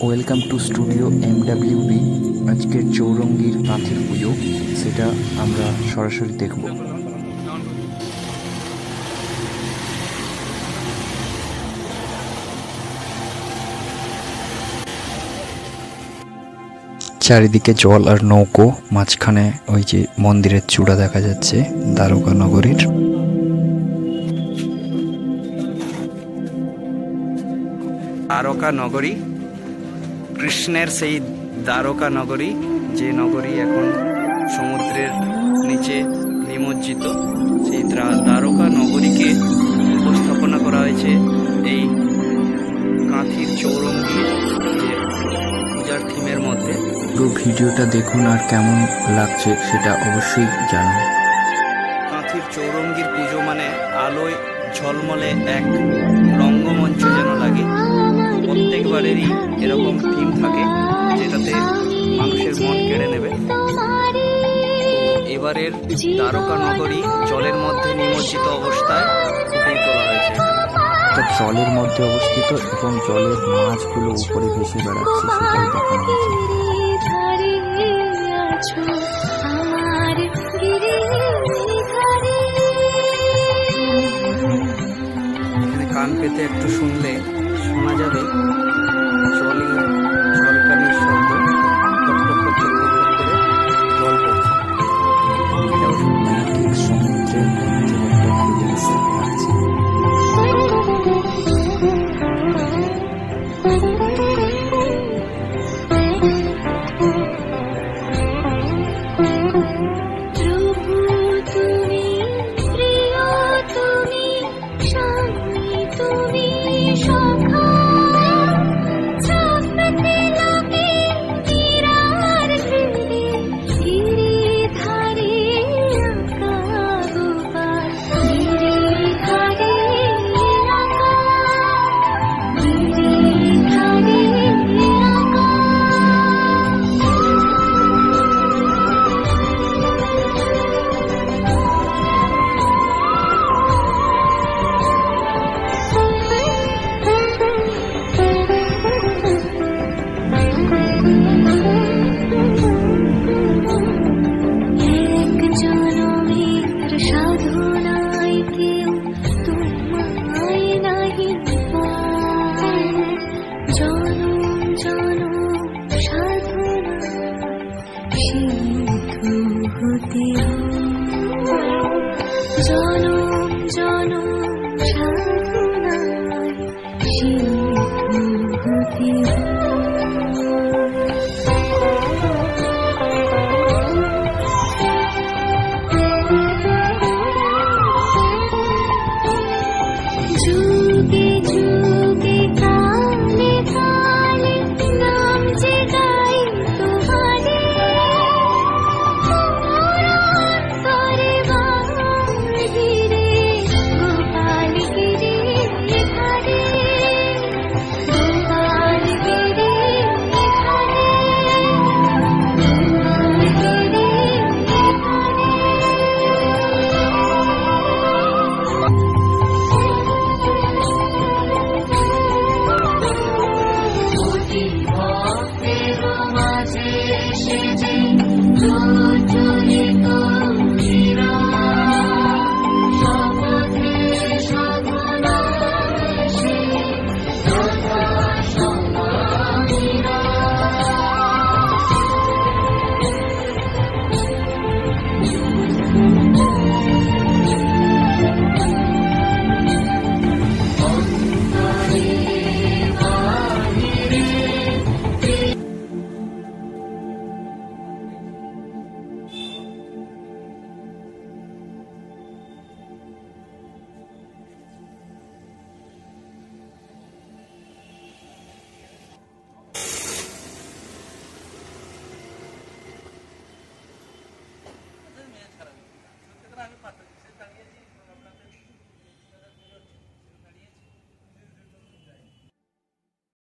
Welcome to studio MWB। আজকের চৌরঙ্গীর কাঁথের পুজো, সেটা আমরা সরাসরি দেখব। চারিদিকে জল আর নৌকো, মাঝখানে ওই যে মন্দিরের চূড়া দেখা যাচ্ছে দ্বারকা নগরীর। দ্বারকা নগরী, কৃষ্ণের সেই দ্বারকা নগরী, যে নগরী এখন সমুদ্রের নিচে নিমজ্জিত, সেই দ্বারকা নগরীকে উপস্থাপনা করা হয়েছে এই কাঁথির চৌরঙ্গীর যে পূজার থিমের মধ্যে। পুরো ভিডিওটা দেখুন আর কেমন লাগছে সেটা অবশ্যই জানান। কাঁথির চৌরঙ্গীর পুজো মানে আলোয় ঝলমলে এক রঙ্গমঞ্চ যেন লাগে। প্রত্যেকবারেরই এরকম থিম থাকে যেটাতে মানুষের মন কেড়ে নেবে। এবারের দ্বারকা নগরী জলের মধ্যে নিমজ্জিত অবস্থায় ফুটিয়ে তোলা হয়েছে। জলের মধ্যে অবস্থিত এবং জলের মাছগুলো উপরে ভেসে বেড়াচ্ছে, সেটাই দেখানো হয়েছে। এখানে কান পেতে একটু শুনলে শোনা যাবে জলে ঝলকানির শব্দ, জল পড়ছে। ঠিক সমুদ্রের মধ্যে একটা ফিলিংস লাগছে।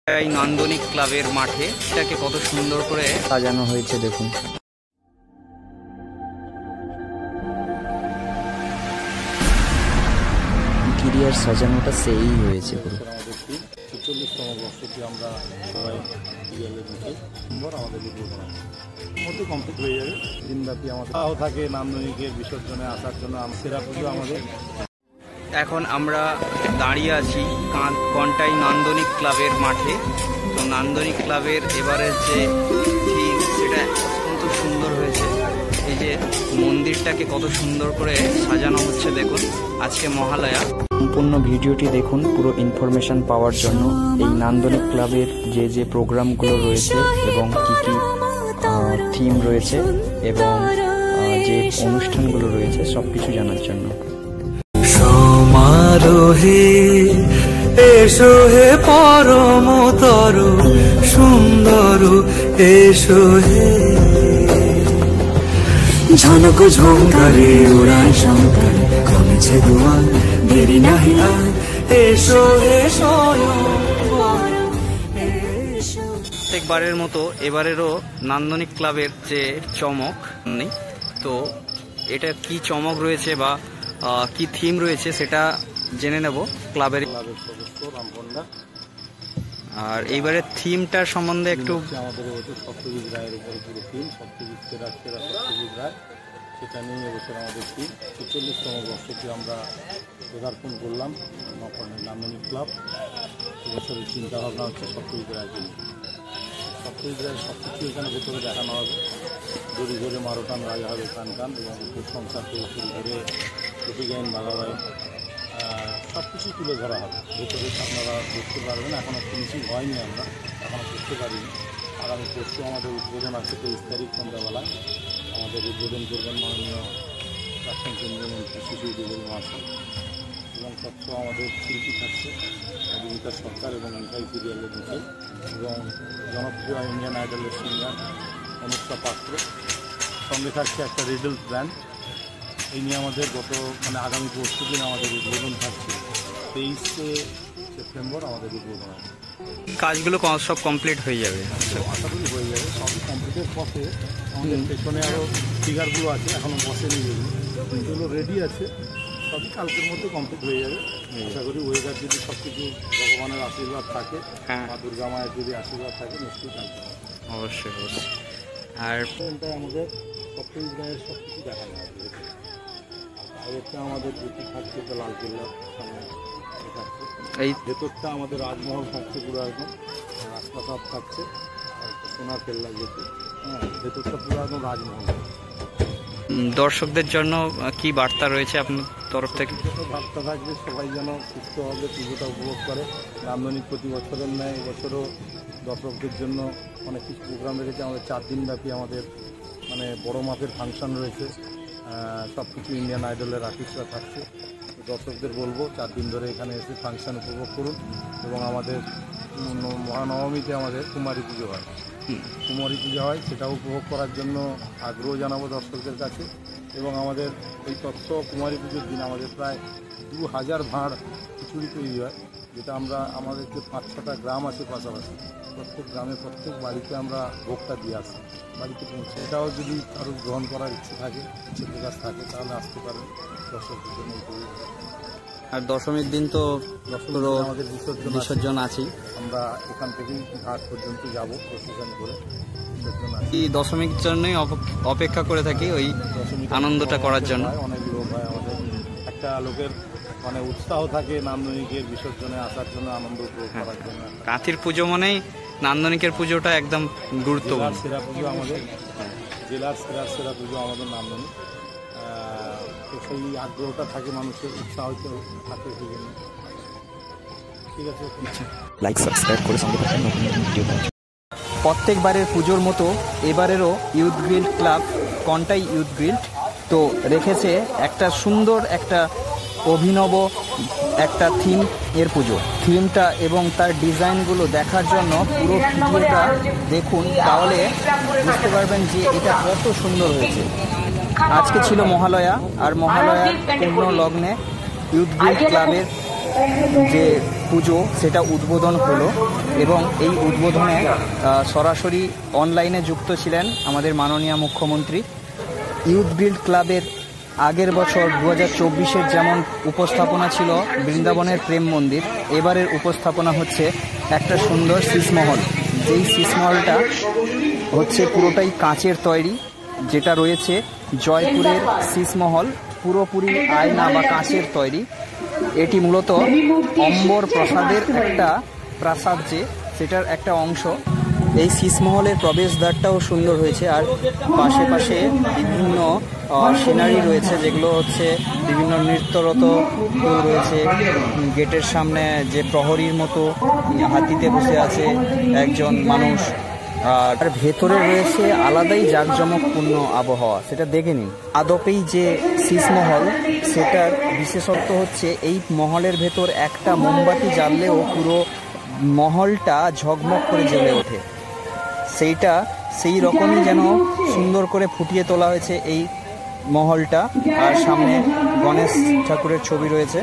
এই নান্দনিক ক্লাবের মাঠে এটাকে কত সুন্দর করে সাজানো হয়েছে দেখুন। ইন্টেরিয়ার সাজানোটা সেই হয়েছে পুরো। 46তম বর্ষটি আমরা সবাই বিএলএ নিচে নম্বর আমাদের উদ্বোধন মধ্যে কমপ্লিট হয়ে যাবে। দিনব্যাপী আমাদের তাও থাকে নান্দনিকের বিসর্জনে আসার জন্য সেরা পুজো আমাদের। এখন আমরা দাঁড়িয়ে আছি কন্টাই নান্দনিক ক্লাবের মাঠে। তো নান্দনিক ক্লাবের এবারের যে থিম সেটা অত্যন্ত সুন্দর হয়েছে। এই যে মন্দিরটাকে কত সুন্দর করে সাজানো হচ্ছে দেখুন। আজকে মহালয়া। সম্পূর্ণ ভিডিওটি দেখুন পুরো ইনফরমেশন পাওয়ার জন্য। এই নান্দনিক ক্লাবের যে যে প্রোগ্রামগুলো রয়েছে এবং কি কি থিম রয়েছে এবং যে অনুষ্ঠানগুলো রয়েছে সবকিছু জানার জন্য। সমারোহে এসো হে পরমতর সুন্দর এসো হে ঝনক ঝঙ্কারে উড়ায় শঙ্কর কমেছে দুয়ার দেরি নাহি আর এসো এসো প্রত্যেকবারের মতো এবারেরও নান্দনিক ক্লাবের যে চমক নেই, তো এটা কি চমক রয়েছে বা কি থিম রয়েছে সেটা জেনে নেব ক্লাবের সদস্য রামপন্ডা। আর এইবারের থিমটার সম্বন্ধে একটু আমাদের এবছর সত্যজিৎ রায়ের উপরে পুরো থিম, সত্যজিৎ সেরা সত্যজিৎ রায়, সেটা নিয়ে এবছর আমাদের থিম। 46তম বর্ষটি আমরা পদার্পণ করলাম নান্দনিক ক্লাব। এবছরের চিন্তাভাবনা হচ্ছে সত্যজিৎ রায়কে নিয়ে। সত্যজিৎ রায়ের সব কিছু এখানে ভেতরে দেখানো হবে। দড়ি ধরে মারোটান রাজা হবে কান কান এবং উপর সংসার থেকে শুরু করে কেটে গাইন বাগাবাই সব কিছুই তুলে ধরা হবে। ভেতরে আপনারা দেখতে পারবেন। এখনও ফিনিশিং হয়নি, আমরা এখনও করতে পারিনি। আগামী পরশু আমাদের উদ্বোধন আছে 23 তারিখ সন্ধ্যাবেলায়। আমাদের উদ্বোধন করবেন মাননীয় প্রাক্তন কেন্দ্রীয় মন্ত্রী শিশু দেবের মহাশয় এবং তৎসহ আমাদের শিল্পী থাকছে বিনীতা সরকার এবং মিঠাই সিরিয়ালের মিঠাই এবং জনপ্রিয় ইন্ডিয়ান আইডলের সিঙ্গার অনুষ্কা পাত্র। সঙ্গে থাকছে একটা রিডলস ব্র্যান্ড। এই নিয়ে আমাদের আগামী পরশু দিন আমাদের উদ্বোধন থাকছে। 23শে সেপ্টেম্বর আমাদের উদ্বোধন আছে। কাজগুলো সব কমপ্লিট হয়ে যাবে, আশা করি হয়ে যাবে। সবই কমপ্লিটের পথে। আমাদের পেছনে আরও ফিগারগুলো আছে, এখনও বসেনি যেগুলো, সেগুলো রেডি আছে। সবই কালকের মধ্যে কমপ্লিট হয়ে যাবে। আশা করি ওয়েদার যদি সব কিছু ভগবানের আশীর্বাদ থাকে, মা দুর্গা মায়ের যদি আশীর্বাদ থাকে, নিশ্চয়ই কালকে অবশ্যই অবশ্যই। আর আমাদের সত্যজিৎ রায়ের সব কিছু দেখানো হবে। বাইরেরটা আমাদের যেটি থাকছে তো লালকেল্লার সামনে থাকছে। এই ভেতরটা আমাদের রাজমহল থাকছে, পুরো একদম রাজপ্রাসাদ থাকছে, আর সোনার কেল্লা যেতে। ভেতরটা পুরো একদম রাজমহল। দর্শকদের জন্য কি বার্তা রয়েছে আপনার তরফ থেকে? বার্তা থাকবে সবাই যেন সুস্থভাবে পুজোটা উপভোগ করে। নান্দনিক প্রতি বছরের ন্যায় এবছরও দর্শকদের জন্য অনেক কিছু প্রোগ্রাম রেখেছে। আমাদের 4 দিনব্যাপী আমাদের বড় মাপের ফাংশন রয়েছে। সব কিছু ইন্ডিয়ান আইডলের আর্টিস্টরা থাকছে। দর্শকদের বলবো 4 দিন ধরে এখানে এসে ফাংশন উপভোগ করুন। এবং আমাদের মহানবমীতে আমাদের কুমারী পুজো হয়, সেটাও উপভোগ করার জন্য আগ্রহ জানাবো দর্শকদের কাছে। এবং আমাদের এই তৎস কুমারী পুজোর দিন আমাদের প্রায় 2000 ভাঁড় খিচুড়ি তৈরি হয়, যেটা আমরা আমাদের যে 5-6টা গ্রাম আছে পাশাপাশি, প্রত্যেক গ্রামে প্রত্যেক বাড়িতে আমরা ভোগটা দিয়ে আসি, বাড়িতে পৌঁছে। এটাও যদি কারো গ্রহণ করার ইচ্ছে প্রকাশ থাকে তাহলে আসতে পারেন দর্শকদের জন্য। আর দশমীর দিন তো পুরো আমাদের বিসর্জন আছেই। আমরা এখান থেকেই ঘাট পর্যন্ত যাব প্রসেশন করে। এই দশমীর জন্যই অপেক্ষা করে থাকি, ওই আনন্দটা করার জন্য। অনেক লোক হয়, আমাদের একটা লোকের উৎসাহ থাকে নান্দনিকের বিসর্জনে আসার জন্য, আনন্দ উপভোগ করার জন্য। কাঁথির পুজো মানেই নান্দনিকের পুজোটা একদম গুরুত্বপূর্ণ। সেরা পুজো আমাদের, জেলার সেরা পুজো আমাদের নান্দনিক। তো সেই আগ্রহটা থাকে মানুষের, উৎসাহ থাকে সেজন্য। ঠিক আছে, লাইক সাবস্ক্রাইব করে সঙ্গে থাকুন নতুন নতুন ভিডিও পাওয়ার জন্য। প্রত্যেকবারের পুজোর মতো এবারেরও youth guild club Contai youth guild তো রেখেছে একটা সুন্দর একটা অভিনব একটা থিম এর পুজো। থিমটা এবং তার ডিজাইনগুলো দেখার জন্য পুরো ভিডিওটা দেখুন, তাহলে বুঝতে পারবেন যে এটা কত সুন্দর হয়েছে। আজকে ছিল মহালয়া, আর মহালয়ার পূর্ণ লগ্নে ইউথ গিল্ড ক্লাবের যে পুজো সেটা উদ্বোধন হলো এবং এই উদ্বোধনে সরাসরি অনলাইনে যুক্ত ছিলেন আমাদের মাননীয় মুখ্যমন্ত্রী। ইউথ গিল্ড ক্লাবের আগের বছর 2024-এর যেমন উপস্থাপনা ছিল বৃন্দাবনের প্রেম মন্দির, এবারের উপস্থাপনা হচ্ছে একটা সুন্দর শীষমহল। যেই শীষমহলটা হচ্ছে পুরোটাই কাঁচের তৈরি, যেটা রয়েছে জয়পুরের শীষমহল পুরোপুরি আয়না বা কাঁচের তৈরি। এটি মূলত অম্বর প্রাসাদের একটা প্রাসাদ, যে সেটার একটা অংশ। এই শীষমহলের প্রবেশদ্বারটাও সুন্দর হয়েছে, আর পাশে পাশে বিভিন্ন সিনারি রয়েছে, যেগুলো হচ্ছে বিভিন্ন নৃত্যরত কেউ রয়েছে। গেটের সামনে যে প্রহরীর মতো হাতিতে বসে আছে একজন মানুষ, আর ভেতরে রয়েছে আলাদাই জাঁকজমকপূর্ণ আবহাওয়া, সেটা দেখে নিন। আদপেই যে শীষমহল, সেটার বিশেষত্ব হচ্ছে এই মহলের ভেতর একটা মোমবাতি জ্বাললেও পুরো মহলটা ঝকমক করে জ্বলে ওঠে। সেইটা সেই রকমই যেন সুন্দর করে ফুটিয়ে তোলা হয়েছে এই মহলটা। আর সামনে গণেশ ঠাকুরের ছবি রয়েছে,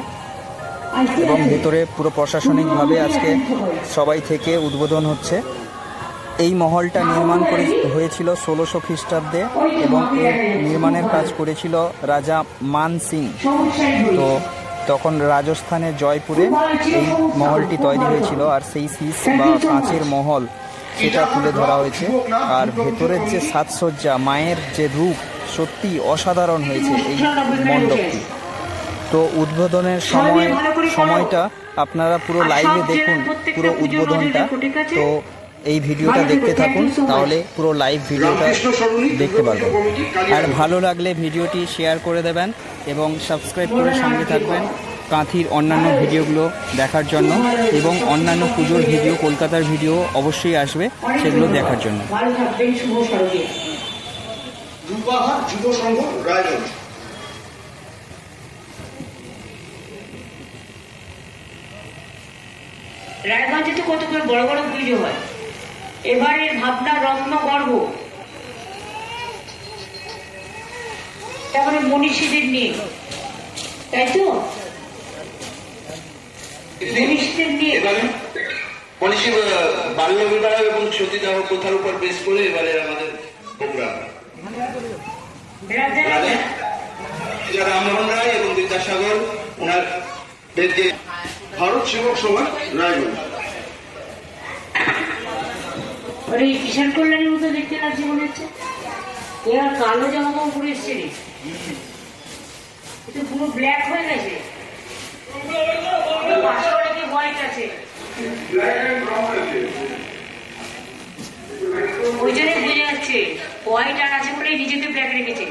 এবং ভেতরে পুরো প্রশাসনিকভাবে আজকে সবাই থেকে উদ্বোধন হচ্ছে। এই মহলটা নির্মাণ হয়েছিল 1600 খ্রিস্টাব্দে, এবং এর নির্মাণের কাজ করেছিল রাজা মান সিং। তো তখন রাজস্থানের জয়পুরে এই মহলটি তৈরি হয়েছিল, আর সেই শীষ বা কাঁচের মহল সেটা তুলে ধরা হয়েছে। আর ভেতরের যে সাজসজ্জা, মায়ের যে রূপ, সত্যি অসাধারণ হয়েছে এই মণ্ডপটি। তো উদ্বোধনের সময়টা আপনারা পুরো লাইভে দেখুন, পুরো উদ্বোধনটা। তো এই ভিডিওটা দেখতে থাকুন, তাহলে পুরো লাইভ ভিডিওটা দেখতে পারবেন। আর ভালো লাগলে ভিডিওটি শেয়ার করে দেবেন এবং সাবস্ক্রাইব করে সঙ্গে থাকবেন কাঁথির অন্যান্য ভিডিওগুলো দেখার জন্য, এবং অন্যান্য পুজোর ভিডিও, কলকাতার ভিডিও অবশ্যই আসবে, সেগুলো দেখার জন্য। রায়গঞ্জে তো কত করে বড় বড় পুজো হয়, এবারের ভাবনা রত্ন গর্ভ, তারপরে মনীষীদের নিয়ে, তাই তো মনীষীদের নিয়ে মনীষী বাল্য বিবাহ এবং সতীদাহ প্রথার উপর বেশ করে এবারে আমাদের প্রোগ্রাম। রাজা রামমোহন রায় এবং বিদ্যাসাগর ওনার ভারত সেবক সভা রায়গঞ্জ। ওই কিষাণ কল্যাণের মতো দেখতে লাগছে মনে হচ্ছে। এরা কালো জামা কাপড় পরে এসছে রে, এটা পুরো ব্ল্যাক হয়ে গেছে, পাশে অনেকে হোয়াইট আছে, ওই জন্যই বোঝা যাচ্ছে হোয়াইট আর আছে বলে নিজেকে ব্ল্যাক রেখেছে।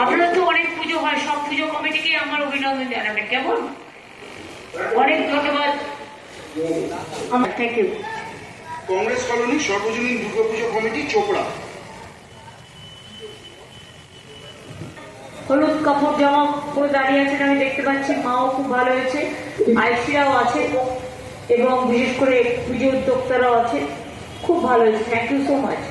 আপনারা তো অনেক পুজো হয়, সব পুজো কমিটিকে আমার অভিনন্দন জানাবেন, কেমন? অনেক ধন্যবাদ। Thank you. কংগ্রেস কলোনি সর্বজনীন দুর্গাপুজো কমিটি চোপড়া। হলুদ কাপড় জামা পরে দাঁড়িয়ে আছেন, আমি দেখতে পাচ্ছি। মাও খুব ভালো হয়েছে, আইসিরাও আছে, এবং বিশেষ করে পুজো উদ্যোক্তারাও আছে, খুব ভালো হয়েছে। Thank you so much.